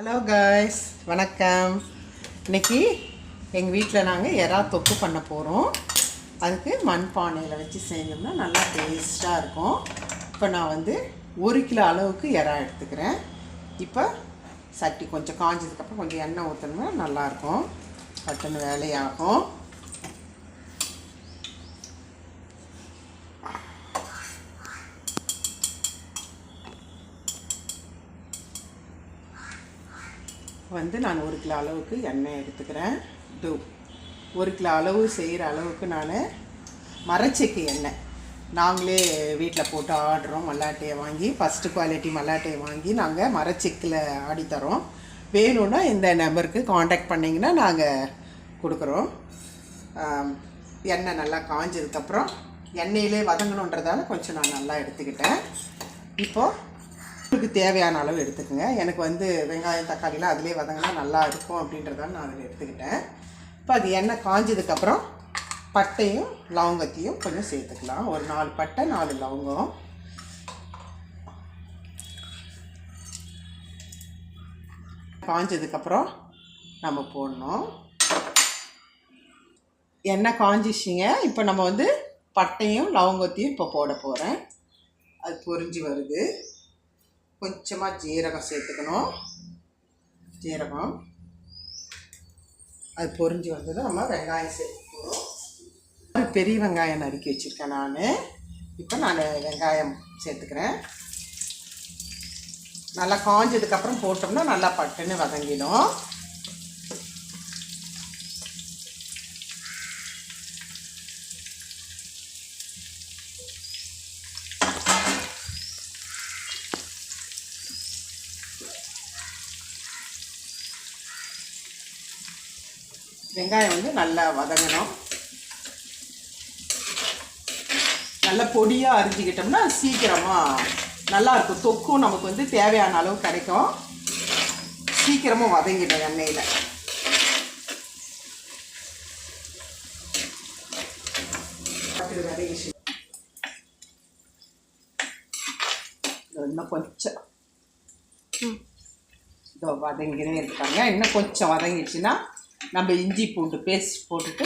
Hello guys, வணக்கம். இன்றைக்கி எங்கள் வீட்டில் நாங்கள் எறா தொக்கு பண்ண போகிறோம். அதுக்கு மண்பானையில் வச்சு செஞ்சோம்னா நல்லா டேஸ்ட்டாக இருக்கும். இப்போ நான் 1 கிலோ அளவுக்கு எறா எடுத்துக்கிறேன். இப்போ சட்டி கொஞ்சம் காஞ்சதுக்கப்புறம் கொஞ்சம் எண்ணெய் ஊற்றணும்னா நல்லாயிருக்கும், பட்டுன்னு வேலையாகும். நான் 1 கிலோ அளவுக்கு எண்ணெய் எடுத்துக்கிறேன். இது 1 கிலோ அளவு செய்கிற அளவுக்கு நான் மரச்செக்கு எண்ணெய் நாங்களே வீட்டில் போட்டு ஆடுறோம். மல்லாட்டையை வாங்கி ஃபஸ்ட்டு குவாலிட்டி மல்லாட்டையை வாங்கி நாங்கள் மரச்செக்கில் ஆடித்தரோம். வேணும்னா இந்த நம்பருக்கு காண்டாக்ட் பண்ணிங்கன்னா நாங்கள் கொடுக்குறோம். எண்ணெய் நல்லா காஞ்சதுக்கப்புறம் எண்ணெயிலே வதங்கணுன்றதால கொஞ்சம் நான் நல்லா எடுத்துக்கிட்டேன். இப்போது உங்களுக்கு தேவையான அளவு எடுத்துக்கோங்க. எனக்கு வெங்காயம் தக்காளிலாம் அதிலே வதங்கினா நல்லா இருக்கும் அப்படின்றதால நான் அதில் எடுத்துக்கிட்டேன். இப்போ அது எண்ணெய் காஞ்சதுக்கப்புறம் பட்டையும் லவங்கத்தையும் கொஞ்சம் சேர்த்துக்கலாம். ஒரு 4 பட்டை 4 லவங்கம். காஞ்சதுக்கப்புறம் நம்ம போடணும். எண்ணெய் காஞ்சிச்சிங்க. இப்போ நம்ம பட்டையும் லவங்கத்தையும் இப்போ போட போகிறேன். அது பொரிஞ்சு வருது. கொஞ்சமாக ஜீரகம் சேர்த்துக்கணும். ஜீரகம் அது பொரிஞ்சு வந்ததும் நம்ம வெங்காயம் சேர்த்துக்கணும். ஒரு பெரிய வெங்காயம் நறுக்கி வச்சுருக்கேன் நான். இப்போ நான் வெங்காயம் சேர்த்துக்கிறேன். நல்லா காஞ்சதுக்கப்புறம் போட்டோம்னா நல்லா பட்டுன்னு வதங்கிடும். வெங்காயம் நல்லா வதங்கணும். நல்லா பொடியாக அரிஞ்சிக்கிட்டோம்னா சீக்கிரமாக நல்லாயிருக்கும். தொக்கும் நமக்கு தேவையான அளவு கிடைக்கும். சீக்கிரமாக வதங்கிடும் எண்ணெயில். இன்னும் கொஞ்சம் இதோ வதங்கினே இருக்காங்க. இன்னும் கொஞ்சம் வதங்கிடுச்சுன்னா நம்ம இஞ்சி பூண்டு பேஸ்ட் போட்டுட்டு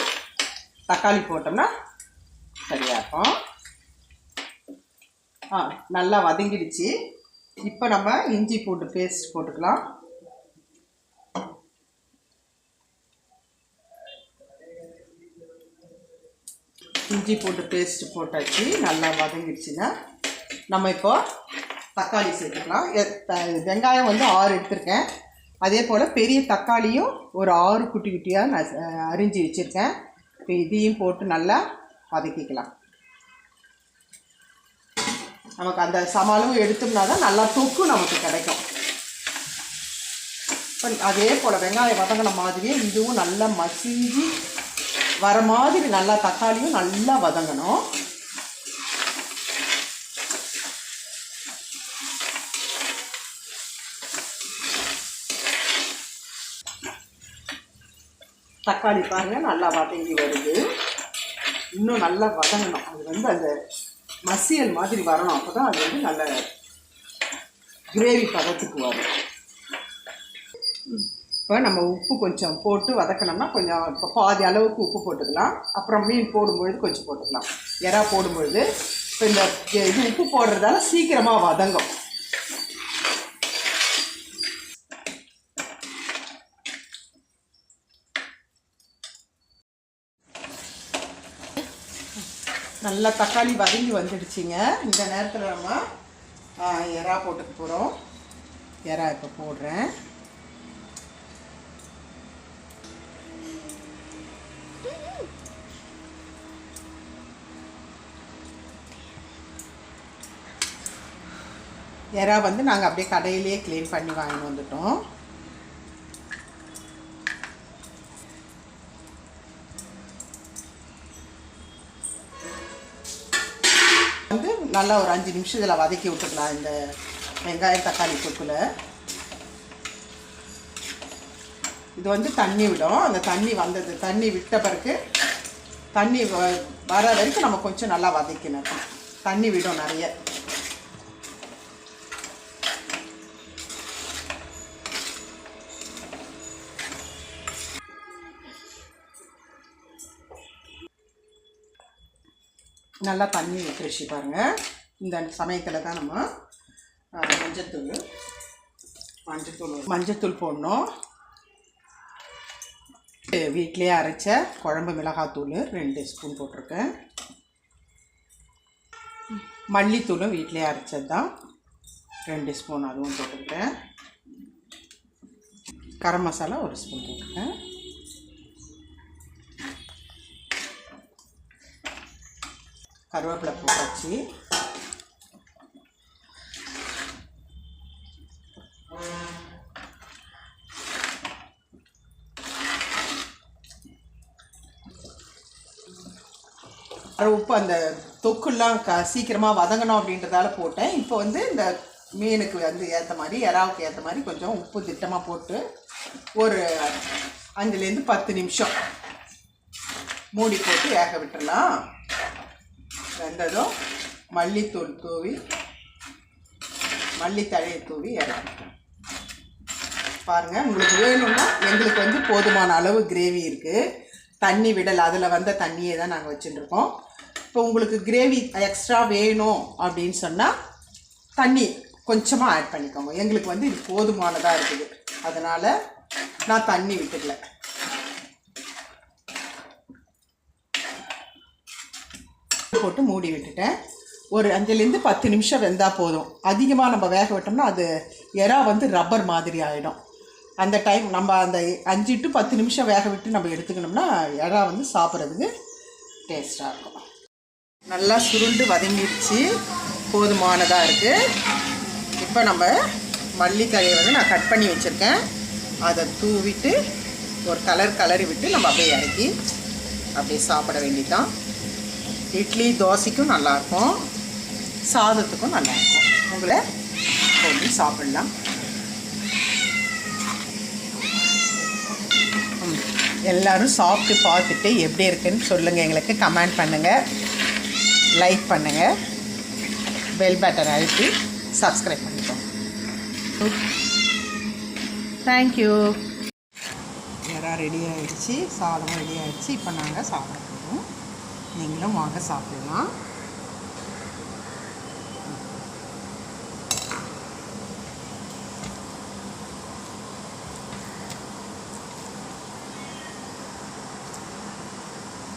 தக்காளி போட்டோம்னா சரியாக இருக்கும். நல்லா வதங்கிடுச்சு. இப்போ நம்ம இஞ்சி பூண்டு பேஸ்ட் போட்டுக்கலாம். இஞ்சி பூண்டு பேஸ்ட் போட்டாச்சு. நல்லா வதங்கிடுச்சுன்னா நம்ம இப்போ தக்காளி சேர்த்துக்கலாம். வெங்காயம் 6 எடுத்திருக்கேன். அதே போல் பெரிய தக்காளியும் ஒரு 6 குட்டி குட்டியாக நான் அரிஞ்சு வச்சுருக்கேன். இப்போ இதையும் போட்டு நல்லா வதக்கிக்கலாம். நமக்கு அந்த சமாளவும் எடுத்தோம்னா தான் நல்லா தொக்கு நமக்கு கிடைக்கும். இப்போ அதே போல் வெங்காயம் வதங்கின மாதிரியே இதுவும் நல்லா மசிஞ்சு வர மாதிரி நல்லா தக்காளியும் நல்லா வதங்கணும். தக்காளி பாருங்கள் நல்லா வதங்கி வருது. இன்னும் நல்லா வதங்கணும். அது அந்த மசியல் மாதிரி வரணும். அப்போ தான் அது நல்ல கிரேவி பதத்துக்கு வரும். இப்போ நம்ம உப்பு கொஞ்சம் போட்டு வதக்கணும்னா கொஞ்சம் இப்போ பாதி அளவுக்கு உப்பு போட்டுக்கலாம். அப்புறம் மீன் போடும்பொழுது கொஞ்சம் போட்டுக்கலாம். எறா போடும்பொழுது இப்போ இந்த இது உப்பு போடுறதால சீக்கிரமாக வதங்கும். நல்லா தக்காளி வதங்கி வந்துடுச்சிங்க. இந்த நேரத்தில் நம்ம எறா போட்டுக்க போகிறோம். எறா இப்போ போடுறேன். எறா நாங்கள் அப்படியே கடையிலேயே க்ளீன் பண்ணி வாங்கிட்டு வந்துட்டோம். நல்லா ஒரு 5 நிமிஷம் இதில் வதக்கி விட்டுக்கலாம். இந்த வெங்காயம் தக்காளி தொக்குல இது தண்ணி விடும். அந்த தண்ணி விட்ட பிறகு தண்ணி வர வரைக்கும் நம்ம கொஞ்சம் நல்லா வதக்கணும். தண்ணி விடும் நிறைய. நல்லா தண்ணி ஊற்றிச்சு பாருங்கள். இந்த சமயத்தில் தான் நம்ம மஞ்சத்தூள் போடணும். வீட்டிலே அரைச்ச குழம்பு மிளகாத்தூள் 2 ஸ்பூன் போட்டிருக்கேன். மல்லித்தூளும் வீட்டிலே அரைச்சது தான் 2 ஸ்பூன், அதுவும் போட்டுக்கிட்டேன். கரம் மசாலா 1 ஸ்பூன் போட்டுருக்கேன். கருவேப்பிலை போட்டாச்சு. உப்பு அந்த தொக்குலாம் சீக்கிரமாக வதங்கணும் அப்படின்றதால போட்டேன். இப்போ வந்து இந்த மீனுக்கு வந்து ஏற்ற மாதிரி, இறாவுக்கு ஏற்ற மாதிரி கொஞ்சம் உப்பு திட்டமாக போட்டு ஒரு 5லேருந்து 10 நிமிஷம் மூடி போட்டு வேக விட்டுடலாம். வெந்ததும் மல்லித்தூள் தூவி, மல்லித்தழையை தூவி இறக்கிட்டோம். பாருங்கள், உங்களுக்கு வேணும்னா எங்களுக்கு வந்து போதுமான அளவு கிரேவி இருக்குது. தண்ணி விடலை, அதில் வந்த தண்ணியே தான் நாங்கள் வச்சுட்டுருக்கோம். இப்போ உங்களுக்கு கிரேவி எக்ஸ்ட்ரா வேணும் அப்படின்னு சொன்னால் தண்ணி கொஞ்சமாக ஆட் பண்ணிக்கோங்க. எங்களுக்கு வந்து இது போதுமானதாக இருக்குது, அதனால் நான் தண்ணி விட்டுக்கல. போட்டு மூடி விட்டுட்டேன். ஒரு 5லேருந்து 10 நிமிஷம் வெந்தால் போதும். அதிகமாக நம்ம வேக விட்டோம்னா அது இறா வந்து ரப்பர் மாதிரி ஆகிடும். அந்த டைம் நம்ம அந்த 5 to 10 நிமிஷம் வேக விட்டு நம்ம எடுத்துக்கணும்னா இறா வந்து சாப்பிட்றதுக்கு டேஸ்ட்டாக இருக்கும். நல்லா சுருண்டு வதங்கிடுச்சு, போதுமானதாக இருக்குது. இப்போ நம்ம மல்லித்தழையை வந்து நான் கட் பண்ணி வச்சுருக்கேன், அதை தூவிட்டு ஒரு கலரி விட்டு நம்ம அப்படியே இறக்கி அப்படியே சாப்பிட வேண்டியதுதான். இட்லி தோசைக்கும் நல்லாயிருக்கும், சாதத்துக்கும் நல்லாயிருக்கும். உங்களை போட்டு சாப்பிட்லாம். எல்லோரும் சாப்பிட்டு பார்த்துட்டு எப்படி இருக்குன்னு சொல்லுங்கள், எங்களுக்கு கமெண்ட் பண்ணுங்கள், லைக் பண்ணுங்கள், பெல் பட்டன் அழுத்தி சப்ஸ்கிரைப் பண்ணிக்கோங்க. தேங்க்யூ. எல்லாம் ரெடி ஆகிடுச்சு, சாதமும் ரெடி ஆகிடுச்சு. இப்போ நாங்கள் சாப்பிட போகிறோம். நீங்களும் வாங்க சாப்பிடலாம்.